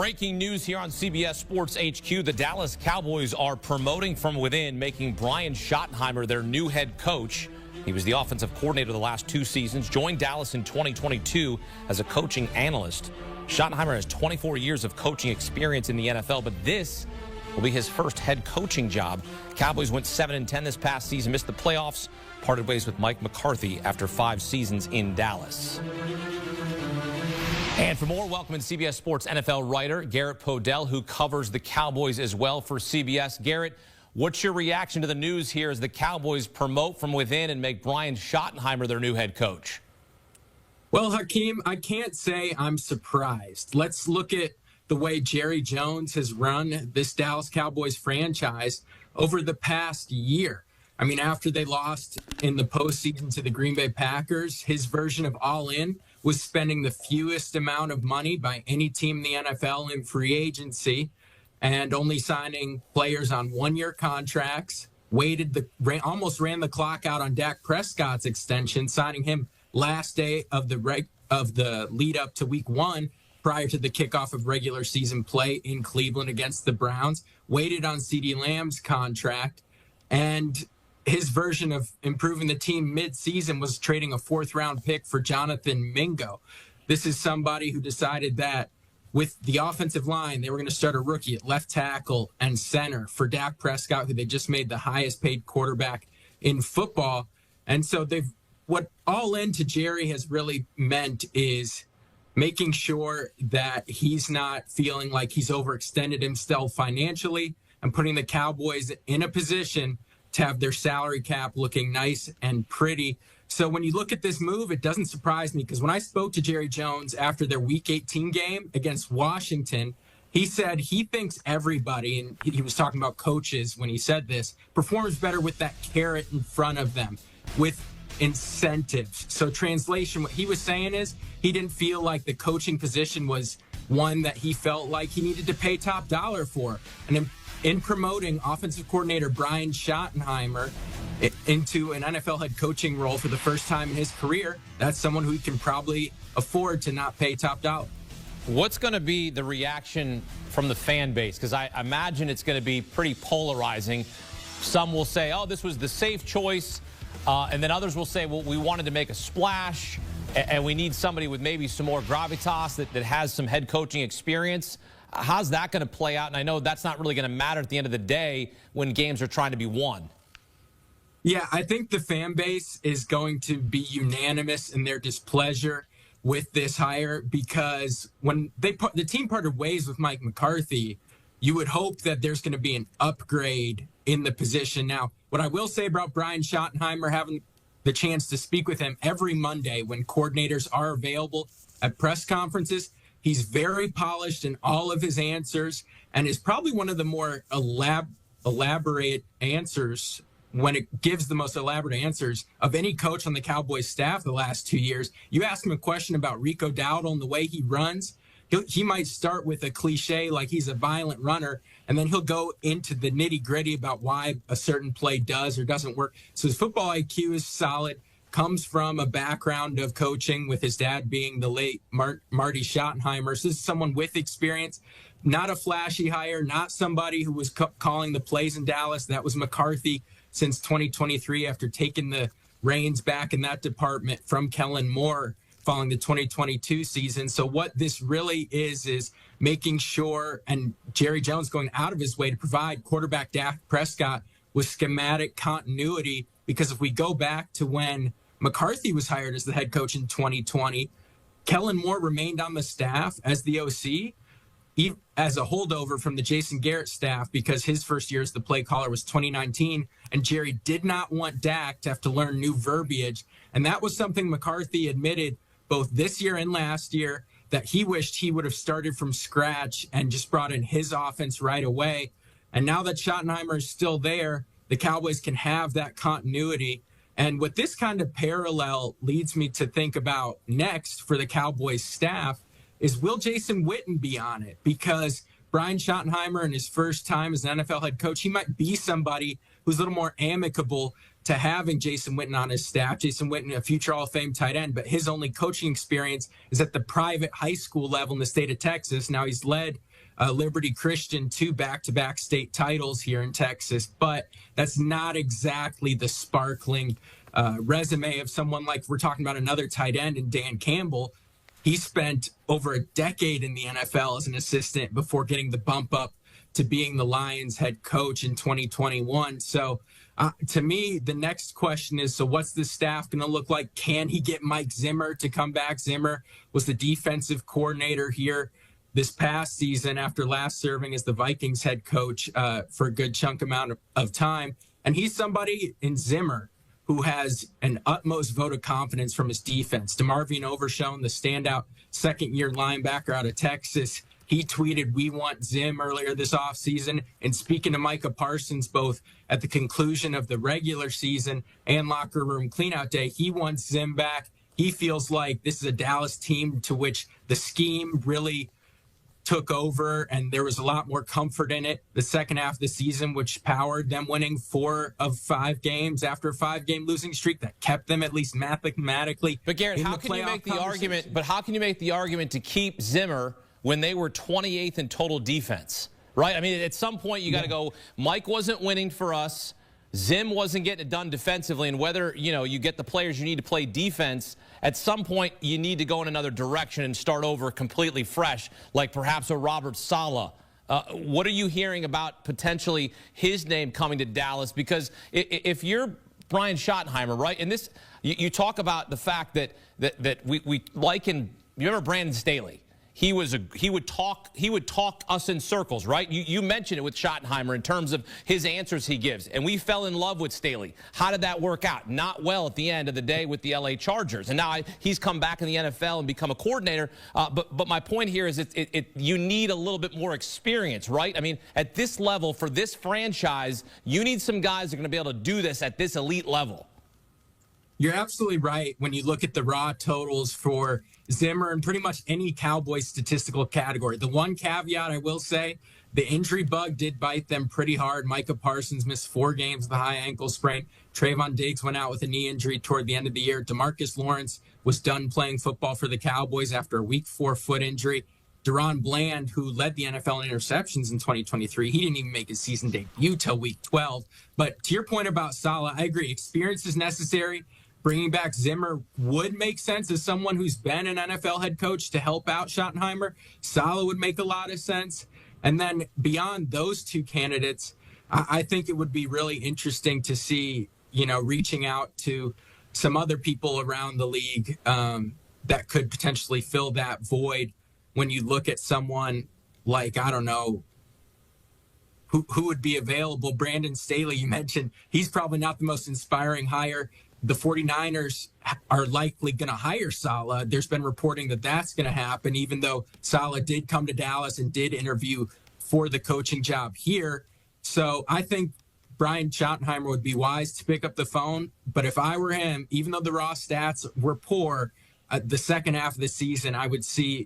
Breaking news here on CBS Sports HQ. The Dallas Cowboys are promoting from within, making Brian Schottenheimer their new head coach. He was the offensive coordinator the last 2 seasons, joined Dallas in 2022 as a coaching analyst. Schottenheimer has 24 years of coaching experience in the NFL, but this will be his first head coaching job. Cowboys went 7-10 this past season, missed the playoffs, parted ways with Mike McCarthy after 5 seasons in Dallas. And for more, welcome in CBS Sports NFL writer Garrett Podell, who covers the Cowboys as well for CBS. Garrett, what's your reaction to the news here as the Cowboys promote from within and make Brian Schottenheimer their new head coach? Well, Hakeem, I can't say I'm surprised. Let's look at the way Jerry Jones has run this Dallas Cowboys franchise over the past year. I mean, after they lost in the postseason to the Green Bay Packers, his version of all-in was spending the fewest amount of money by any team in the NFL in free agency and only signing players on 1-year contracts, almost ran the clock out on Dak Prescott's extension, signing him last day of the lead up to week 1 prior to the kickoff of regular season play in Cleveland against the Browns, waited on CeeDee Lamb's contract, and his version of improving the team mid-season was trading a 4th-round pick for Jonathan Mingo. This is somebody who decided that with the offensive line, they were going to start a rookie at left tackle and center for Dak Prescott, who they just made the highest-paid quarterback in football. And so what all in to Jerry has really meant is making sure that he's not feeling like he's overextended himself financially and putting the Cowboys in a position to have their salary cap looking nice and pretty. So when you look at this move, it doesn't surprise me, because when I spoke to Jerry Jones after their Week 18 game against Washington, he said he thinks everybody, and he was talking about coaches when he said this, performs better with that carrot in front of them, with incentives. So translation, what he was saying is he didn't feel like the coaching position was one that he felt like he needed to pay top dollar for. And in promoting offensive coordinator Brian Schottenheimer into an NFL head coaching role for the first time in his career, that's someone who can probably afford to not pay top dollar. What's going to be the reaction from the fan base? Because I imagine it's going to be pretty polarizing. Some will say, oh, this was the safe choice. And then others will say, well, we wanted to make a splash, and we need somebody with maybe some more gravitas that has some head coaching experience. How's that going to play out? And I know that's not really going to matter at the end of the day when games are trying to be won. Yeah, I think the fan base is going to be unanimous in their displeasure with this hire, because when the team parted ways with Mike McCarthy, you would hope that there's going to be an upgrade in the position. Now, what I will say about Brian Schottenheimer, having the chance to speak with him every Monday when coordinators are available at press conferences, he's very polished in all of his answers and is probably one of the more elaborate answers, when it gives the most elaborate answers of any coach on the Cowboys staff the last 2 years. You ask him a question about Rico Dowdle and the way he runs, he might start with a cliche like he's a violent runner, and then he'll go into the nitty-gritty about why a certain play does or doesn't work. So his football IQ is solid, comes from a background of coaching with his dad being the late Marty Schottenheimer. So this is someone with experience, not a flashy hire, not somebody who was calling the plays in Dallas. That was McCarthy since 2023 after taking the reins back in that department from Kellen Moore following the 2022 season. So what this really is making sure, and Jerry Jones going out of his way to provide quarterback Dak Prescott with schematic continuity, because if we go back to when McCarthy was hired as the head coach in 2020, Kellen Moore remained on the staff as the OC, as a holdover from the Jason Garrett staff, because his first year as the play caller was 2019, and Jerry did not want Dak to have to learn new verbiage. And that was something McCarthy admitted both this year and last year, that he wished he would have started from scratch and just brought in his offense right away. And now that Schottenheimer is still there, the Cowboys can have that continuity. And what this kind of parallel leads me to think about next for the Cowboys staff is, will Jason Witten be on it? Because Brian Schottenheimer, in his first time as an NFL head coach, he might be somebody who's a little more amicable to having Jason Witten on his staff. Jason Witten, a future Hall of Fame tight end, but his only coaching experience is at the private high school level in the state of Texas. Now he's led Liberty Christian to back-to-back state titles here in Texas, but that's not exactly the sparkling resume of someone like we're talking about another tight end in Dan Campbell. He spent over a decade in the NFL as an assistant before getting the bump up to being the Lions head coach in 2021. So to me, the next question is, so what's the staff going to look like? Can he get Mike Zimmer to come back? Zimmer was the defensive coordinator here this past season after last serving as the Vikings head coach for a good chunk amount of time. And he's somebody in Zimmer who has an utmost vote of confidence from his defense. DeMarvion Overshown, the standout second-year linebacker out of Texas, he tweeted, "We want Zim" earlier this offseason. And speaking to Micah Parsons, both at the conclusion of the regular season and locker room cleanout day, he wants Zim back. He feels like this is a Dallas team to which the scheme really took over, and there was a lot more comfort in it the second half of the season, which powered them winning 4 of 5 games after a 5-game losing streak that kept them at least mathematically. But Garrett, how can you make the argument? But how can you make the argument to keep Zimmer when they were 28th in total defense? Right? I mean, at some point you got to go. Mike wasn't winning for us. Zim wasn't getting it done defensively, and whether you get the players you need to play defense, at some point you need to go in another direction and start over completely fresh, like perhaps a Robert Saleh. What are you hearing about potentially his name coming to Dallas? Because if you're Brian Schottenheimer, right, and this you talk about the fact that we liken. You remember Brandon Staley? He would talk us in circles, right? You mentioned it with Schottenheimer in terms of his answers he gives, and we fell in love with Staley. How did that work out? Not well at the end of the day with the LA Chargers, and now he's come back in the NFL and become a coordinator. But my point here is you need a little bit more experience, right? I mean, at this level for this franchise, you need some guys that are going to be able to do this at this elite level. You're absolutely right when you look at the raw totals for Zimmer and pretty much any Cowboys statistical category. The one caveat I will say, the injury bug did bite them pretty hard. Micah Parsons missed 4 games with a high ankle sprain. Trayvon Diggs went out with a knee injury toward the end of the year. DeMarcus Lawrence was done playing football for the Cowboys after a week 4 foot injury. Deron Bland, who led the NFL in interceptions in 2023, he didn't even make his season debut till week 12. But to your point about Saleh, I agree. Experience is necessary. Bringing back Zimmer would make sense as someone who's been an NFL head coach to help out Schottenheimer. Saleh would make a lot of sense. And then beyond those 2 candidates, I think it would be really interesting to see, reaching out to some other people around the league that could potentially fill that void when you look at someone like, I don't know, who would be available. Brandon Staley, you mentioned, he's probably not the most inspiring hire. The 49ers are likely going to hire Saleh. There's been reporting that that's going to happen, even though Saleh did come to Dallas and did interview for the coaching job here. So I think Brian Schottenheimer would be wise to pick up the phone. But if I were him, even though the raw stats were poor, the second half of the season, I would see